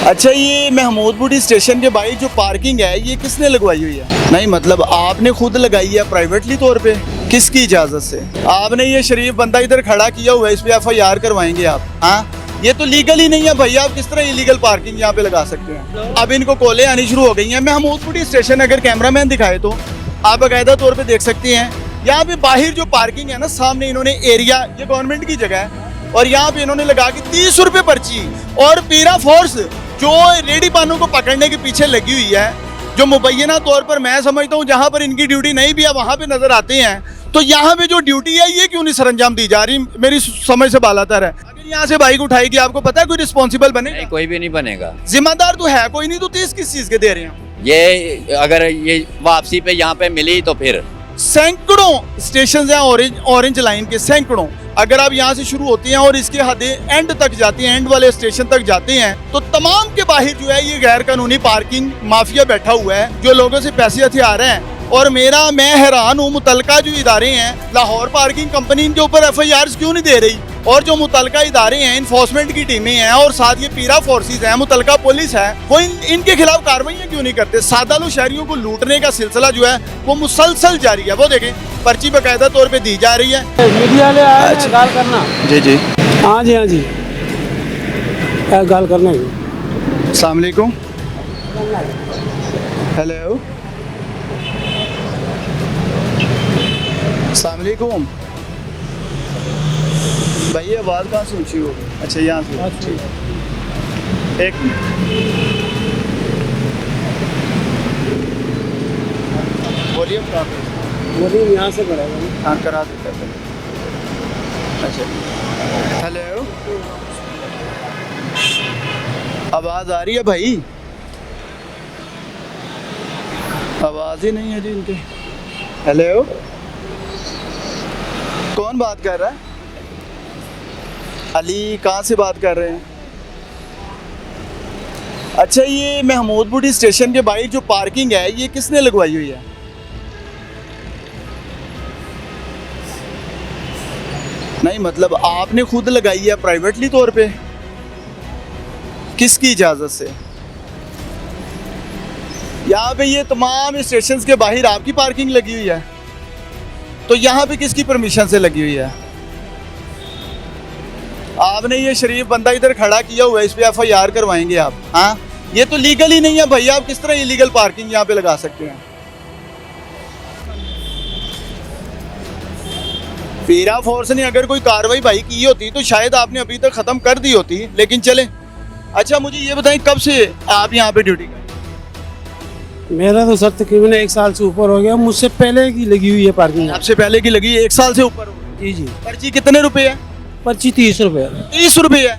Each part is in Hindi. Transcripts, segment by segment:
अच्छा, ये महमूदपुरी स्टेशन के बाहर जो पार्किंग है ये किसने लगवाई हुई है? नहीं मतलब आपने खुद लगाई है प्राइवेटली तौर पे, किसकी इजाजत से? आपने ये शरीफ बंदा इधर खड़ा किया हुआ है, इस पे FIR करवाएंगे आप? हाँ, ये तो लीगल ही नहीं है भैया, आप किस तरह इलीगल पार्किंग यहाँ पे लगा सकते हैं? अब इनको कॉलें आनी शुरू हो गई हैं। महमूदपुरी स्टेशन अगर कैमरामैन दिखाए तो आप बाकायदा तौर पे देख सकते हैं, यहाँ पे बाहर जो पार्किंग है ना, सामने इन्होंने एरिया, ये गवर्नमेंट की जगह है और यहाँ पे इन्होंने लगा के 30 रुपए पर्ची। और पीरा फोर्स जो रेडी पानों को पकड़ने के पीछे लगी हुई है, जो मुबैना तौर पर मैं समझता हूँ जहाँ पर इनकी ड्यूटी नहीं भी है वहाँ पे नजर आते हैं, तो यहाँ पे जो ड्यूटी है ये क्यों नहीं सरंजाम दी जा रही? मेरी समझ से बालातर है। अगर यहाँ से बाइक उठाएगी, आपको पता है कोई रिस्पॉन्सिबल बनेगा? नहीं, कोई भी नहीं बनेगा। जिम्मेदार तो है कोई नहीं, तो 30 किस चीज के दे रहे हैं? ये अगर ये वापसी पे यहाँ पे मिली तो फिर सैकड़ों स्टेशन हैं ऑरेंज लाइन के, सैकड़ों। अगर आप यहाँ से शुरू होते हैं और इसके हदें एंड तक जाती हैं, एंड वाले स्टेशन तक जाते हैं, तो तमाम के बाहर जो है ये गैर कानूनी पार्किंग माफिया बैठा हुआ है जो लोगों से पैसे हथिया रहे हैं। और मैं हैरान हूँ, मुतलका जो इदारे हैं, लाहौर पार्किंग कंपनी इनके ऊपर FIRs क्यों नहीं दे रही? और जो मुतलका इदारे हैं, इन्फोर्समेंट की टीमें हैं और साथ ये पीरा फोर्सेस हैं, मुतलका पुलिस है, वो इनके खिलाफ कार्रवाइयाँ क्यों नहीं करते? सादा शहरियों को लूटने का सिलसिला जो है वो मुसलसल जारी है। वो देखें, पर्ची बाकायदा तौर पे दी जा रही है। मीडिया ले आया है गाल करना। जी जी, हाँ जी, हाँ जी, गाल करना ही। अस्सलाम वालेकुम। हेलो, अस्सलाम वालेकुम भाई, आवाज़ कहाँ से ऊँची हो? अच्छा, यहाँ से। एक मिनट, वॉल्यूम कहाँ पे? वॉल्यूम यहाँ से बढ़ाएगा। हाँ, करा देता है। अच्छा, हेलो, आवाज़ आ रही है भाई? आवाज़ ही नहीं है जी इनके। हेलो, कौन बात कर रहा है? अली, कहाँ से बात कर रहे हैं? अच्छा, ये महमूदपुरी स्टेशन के बाहर जो पार्किंग है ये किसने लगवाई हुई है? नहीं मतलब आपने खुद लगाई है प्राइवेटली तौर पे, किसकी इजाज़त से? यहाँ पे ये तमाम स्टेशंस के बाहर आपकी पार्किंग लगी हुई है, तो यहाँ पे किसकी परमिशन से लगी हुई है? आपने ये शरीफ बंदा इधर खड़ा किया हुआ है, इस पे FIR करवाएंगे आप? हाँ, ये तो लीगल ही नहीं है भैया, आप किस तरह इलीगल पार्किंग यहाँ पे लगा सकते हैं? पीरा फोर्स ने अगर कोई कार्रवाई भाई की होती तो शायद आपने अभी तक खत्म कर दी होती, लेकिन चले। अच्छा, मुझे ये बताएं, कब से आप यहाँ पे ड्यूटी कर? मेरा तो सर तकरीबन 1 साल से ऊपर हो गया। मुझसे पहले की लगी हुई है पार्किंग। आपसे पहले की लगी 1 साल से ऊपर हो? जी जी। पर्ची कितने रुपए है? पर्ची 30 रुपये। 30 रुपए है।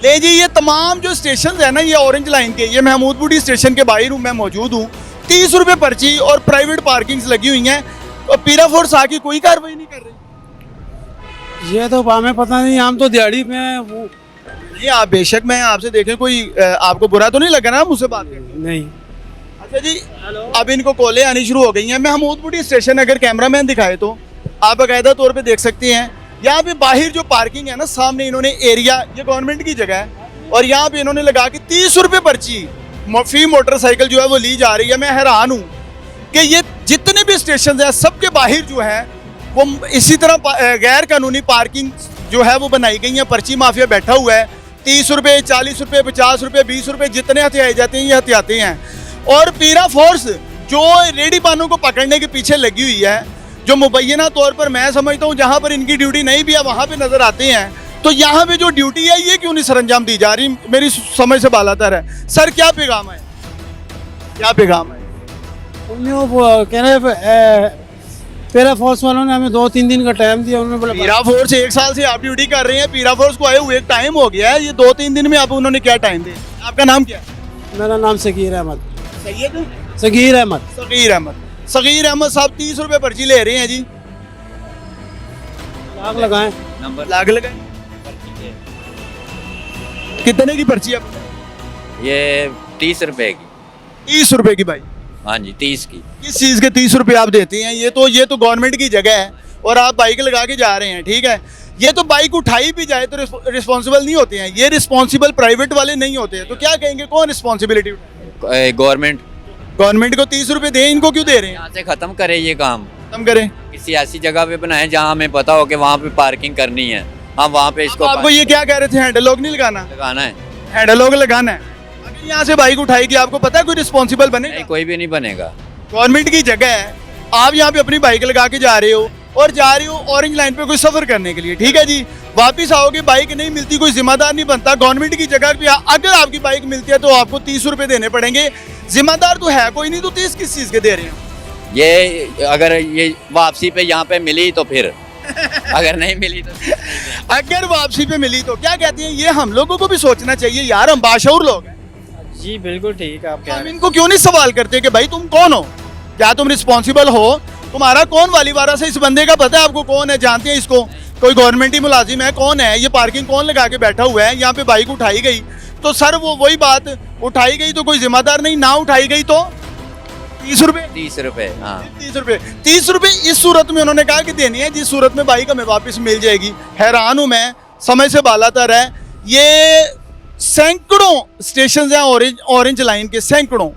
ले जी, ये तमाम जो स्टेशन है ना, ये ऑरेंज लाइन के, ये महमूदपुरी स्टेशन के बाहर हूँ मैं मौजूद हूँ। 30 रुपए पर्ची और प्राइवेट पार्किंग्स लगी हुई हैं, और पीरा फोर्स आके कोई कार्रवाई नहीं कर रही। ये तो हमें पता नहीं, हम तो दिहाड़ी में वो। नहीं, आप बेशक, मैं आपसे देखें, कोई आपको बुरा तो नहीं लगा ना मुझसे बात करके? नहीं। अच्छा जी, अब इनको कॉलें आनी शुरू हो गई हैं। महमूदपुरी स्टेशन अगर कैमरामैन दिखाए तो आप बाकायदा तौर पे देख सकते हैं, यहाँ पे बाहर जो पार्किंग है ना, सामने इन्होंने एरिया, ये गवर्नमेंट की जगह है और यहाँ पे इन्होंने लगा के 30 रुपए पर्ची फी मोटरसाइकिल जो है वो ली जा रही है। मैं हैरान हूँ कि ये जितने भी स्टेशन हैं सबके बाहर जो है वो इसी तरह गैर कानूनी पार्किंग जो है वो बनाई गई है। पर्ची माफिया बैठा हुआ है, 30 रुपए, 40 रुपए, 50 रुपए, 20 रुपए, जितने हथियाए जाते हैं ये हथियाते हैं। और पीरा फोर्स जो रेडी पानों को पकड़ने के पीछे लगी हुई है, जो मुबैना तौर पर मैं समझता हूँ जहाँ पर इनकी ड्यूटी नहीं भी है वहाँ पे नजर आते हैं, तो यहाँ पे जो ड्यूटी है ये क्यों नहीं सरंजाम दी जा रही? मेरी समझ से बालातर है। सर, क्या पैगाम है? क्या पैगाम है? कह रहे पीरा फोर्स वालों ने हमें 2-3 दिन का टाइम दिया। उन्होंने बोला पीरा फोर्स 1 साल से आप ड्यूटी कर रहे हैं, पीरा फोर्स को आए हुए एक टाइम हो गया है, ये 2-3 दिन में आप उन्होंने क्या टाइम दिया? आपका नाम क्या है? मेरा नाम सगीर अहमद। सैयद सगीर अहमद। सगीर अहमद। सगीर अहमद साहब 30 रुपए पर्ची ले रहे हैं जी। लाग लगाएं, नंबर लाग लगाए। कितने की पर्ची है? ये 30 रुपए की। 30 रुपए की भाई? हाँ जी, 30 की। किस चीज़ के 30 रुपए आप देते हैं? ये तो गवर्नमेंट की जगह है और आप बाइक लगा के जा रहे हैं, ठीक है। ये तो बाइक उठाई भी जाए तो रिस्पॉन्सिबल नहीं होते हैं, ये रिस्पॉन्सिबल प्राइवेट वाले नहीं होते हैं, तो क्या कहेंगे कौन रिस्पॉन्सिबिलिटी? गवर्नमेंट गवर्नमेंट को 30 रुपए दें, इनको क्यों दे रहे हैं? यहाँ से ख़त्म करे ये काम, खत्म करें। किसी ऐसी जगह पे बनाए जहाँ हमें पता हो कि वहाँ पे पार्किंग करनी है, हम वहाँ पे इसको आपको ये क्या कह रहे थे, हैंडल लॉक नहीं लगाना? लगाना है। हैंडल लॉक लगाना है। अगर यहाँ से बाइक उठाएगी, आपको पता है कोई रिस्पॉन्सिबल बने? नहीं, कोई भी नहीं बनेगा। गवर्नमेंट की जगह है, आप यहाँ पे अपनी बाइक लगा के जा रहे हो और जा रहे हो ऑरेंज लाइन पे कोई सफर करने के लिए, ठीक है जी, वापिस आओगे बाइक नहीं मिलती, कोई जिम्मेदार नहीं बनता। गवर्नमेंट की जगह पे अगर आपकी बाइक मिलती है तो आपको 30 रुपए देने पड़ेंगे, जिम्मेदार तो है कोई नहीं, तो 30 किस चीज़ के दे रहे हैं? ये अगर ये वापसी पे यहाँ पे मिली तो फिर अगर नहीं मिली तो अगर वापसी पे मिली तो क्या कहते हैं, ये हम लोगों को भी सोचना चाहिए यार, हम बाशऊर लोग हैं। जी बिल्कुल ठीक है, आप कह हम रहे हैं। इनको क्यों नहीं सवाल करते कि भाई तुम कौन हो, क्या तुम रिस्पॉन्सिबल हो, तुम्हारा कौन वाली वारा से इस बंदे का पता है आपको कौन है, जानते हैं इसको, कोई गवर्नमेंट ही मुलाजिम है, कौन है ये, पार्किंग कौन लगा के बैठा हुआ है, यहाँ पे बाइक उठाई गई तो सर वो वही बात, उठाई गई तो कोई जिम्मेदार नहीं, ना उठाई गई तो 30 रुपए। 30 रुपए, हाँ 30 रुपए इस सूरत में उन्होंने कहा कि देनी है जिस सूरत में बाइक हमें वापस मिल जाएगी। हैरान हूं मैं, समय से बालातर है। ये सैकड़ों स्टेशन हैं ऑरेंज लाइन के, सैकड़ों।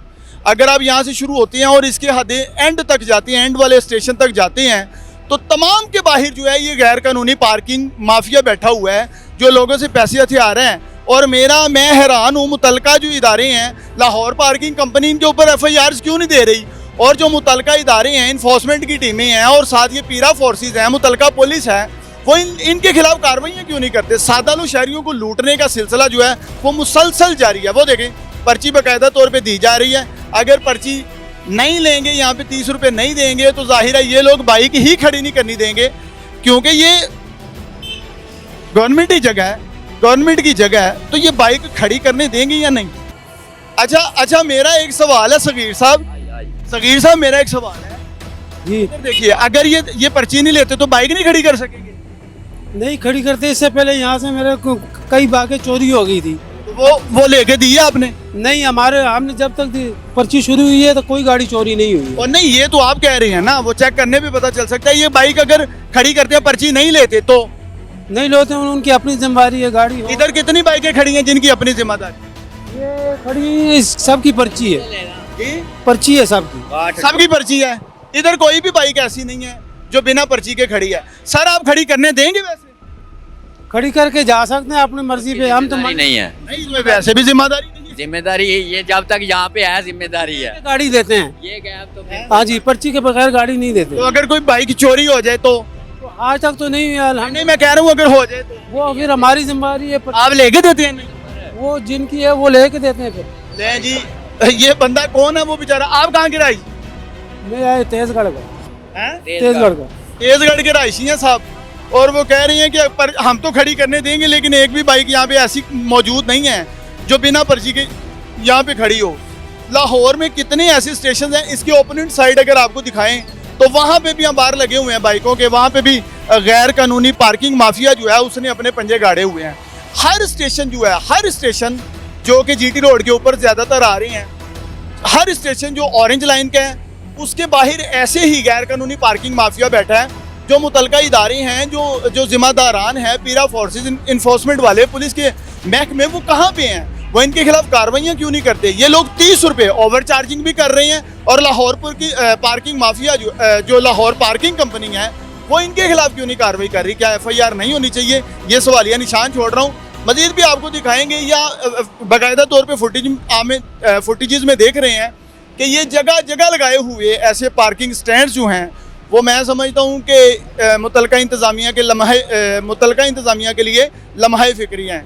अगर आप यहाँ से शुरू होते हैं और इसके हद एंड तक जाते हैं, एंड वाले स्टेशन तक जाते हैं, तो तमाम के बाहर जो है ये गैर कानूनी पार्किंग माफिया बैठा हुआ है जो लोगों से पैसे हथिया रहे हैं। और मैं हैरान हूँ, मुतलका जो इदारे हैं, लाहौर पार्किंग कंपनी, इनके ऊपर FIRs क्यों नहीं दे रही, और जो मुतलका इदारे हैं, इन्फोर्समेंट की टीमें हैं और साथ ये पीरा फोर्सेस हैं, मुतलका पुलिस है, वो इनके खिलाफ कार्रवाइयाँ क्यों नहीं करते? साधारण शहरियों को लूटने का सिलसिला जो है वो मुसलसल जारी है। वो देखें, पर्ची बाकायदा तौर पे दी जा रही है, अगर पर्ची नहीं लेंगे, यहाँ पे 30 रुपये नहीं देंगे, तो जाहिर है ये लोग बाइक ही खड़ी नहीं करनी देंगे, क्योंकि ये गवर्नमेंट की जगह है, गवर्नमेंट की जगह है, तो ये बाइक खड़ी करने देंगे या नहीं? अच्छा मेरा एक सवाल है सगीर साहब, मेरा एक सवाल है जी। देखिए, अगर ये पर्ची नहीं लेते तो बाइक नहीं खड़ी कर सकेंगे? नहीं खड़ी करते, इससे पहले यहाँ से मेरे को कई बाइकें चोरी हो गई थी। वो लेके दी है आपने? नहीं, हमने जब तक पर्ची शुरू हुई है तो कोई गाड़ी चोरी नहीं हुई है। और नहीं, ये तो आप कह रहे हैं ना, वो चेक करने पे पता चल सकता है। ये बाइक अगर खड़ी करते हैं, पर्ची नहीं लेते तो नहीं लेते, उनकी अपनी जिम्मेदारी है, गाड़ी हो। इधर कितनी बाइकें खड़ी हैं जिनकी अपनी जिम्मेदारी? ये खड़ी सबकी पर्ची है, पर्ची है सबकी, सबकी पर्ची है। इधर कोई भी बाइक ऐसी नहीं है जो बिना पर्ची के खड़ी है। सर आप खड़ी करने देंगे? वैसे खड़ी करके जा सकते हैं अपनी मर्जी पे, हम तो नहीं है, नहीं, इसमें वैसे भी जिम्मेदारी नहीं है। जिम्मेदारी ये जब तक यहाँ पे है जिम्मेदारी है। गाड़ी देते हैं, ये गैप तो हाँ जी, पर्ची के बगैर गाड़ी नहीं देते। तो अगर कोई बाइक चोरी हो जाए तो आज तक तो नहीं हुआ। नहीं, मैं कह रहा हूँ अगर हो जाए तो वो फिर हमारी जिम्मेदारी है, आप लेके देते हैं? नहीं, वो जिनकी है वो लेके देते हैं। फिर ले जी, ये बंदा कौन है वो बेचारा? आप कहाँ के रहायशी? मैं आए तेजगढ़ का, तेजगढ़ का। तेजगढ़ के रहायशी हैं साहब, और वो कह रही हैं कि पर हम तो खड़ी करने देंगे, लेकिन एक भी बाइक यहाँ पे ऐसी मौजूद नहीं है जो बिना पर्ची के यहाँ पे खड़ी हो। लाहौर में कितने ऐसे स्टेशन हैं, इसके ओपोनेंट साइड अगर आपको दिखाएं तो वहाँ पे भी अंबार लगे हुए हैं बाइकों के, वहाँ पे भी गैर कानूनी पार्किंग माफिया जो है उसने अपने पंजे गाड़े हुए हैं। हर स्टेशन जो है, हर स्टेशन जो कि GT रोड के ऊपर ज़्यादातर आ रहे हैं, हर स्टेशन जो ऑरेंज लाइन का है उसके बाहर ऐसे ही गैर कानूनी पार्किंग माफिया बैठा है। जो मुतलका इदारे हैं, जो जिम्मेदारान हैं, पीरा फोर्सेस, इन्फोर्समेंट वाले, पुलिस के महकमे, वो कहाँ पे हैं? वो इनके खिलाफ कार्रवाइयाँ क्यों नहीं करते? ये लोग 30 रुपये ओवर चार्जिंग भी कर रहे हैं, और लाहौरपुर की पार्किंग माफिया जो लाहौर पार्किंग कंपनी है वो इनके खिलाफ क्यों नहीं कार्रवाई कर रही? क्या FIR नहीं होनी चाहिए? ये सवालिया निशान छोड़ रहा हूँ। मजीद भी आपको दिखाएंगे, या बाकायदा तौर पर फुटेजेस में देख रहे हैं कि ये जगह जगह लगाए हुए ऐसे पार्किंग स्टैंड जो हैं, वो मैं समझता हूँ कि मुतलका इंतज़ामिया के लिए लम्हा फ़िक्री हैं।